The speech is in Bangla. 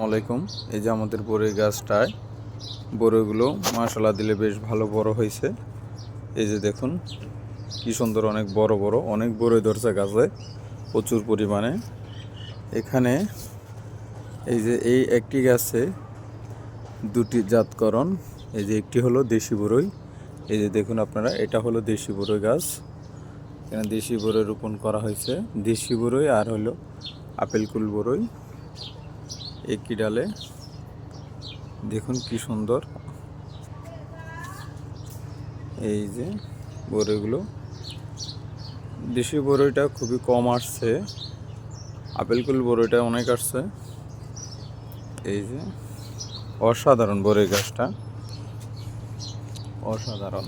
আলাইকুম। এই যে আমাদের বরই গাছটায় বরইগুলো মাশাআল্লাহ দিলে বেশ ভালো বড় হয়েছে। এই যে দেখুন কি সুন্দর, অনেক বড় বড় অনেক বরই ধরছে গাছে প্রচুর পরিমাণে। এখানে এই যে এই একটি গাছে দুটি জাতকরণ, এই যে একটি হলো দেশি বরই, এই যে দেখুন আপনারা, এটা হলো দেশি বরই গাছ। এখানে দেশি বরই রোপণ করা হয়েছে, দেশি বরই আর হলো আপেল কুল বরই একই ডালে। দেখুন কি সুন্দর, এই যে বরইগুলো। দেশি বরইটা খুবই কম আসছে, আপেল কুল বরইটা অনেক আসছে। এই যে অসাধারণ বরই গাছটা, অসাধারণ।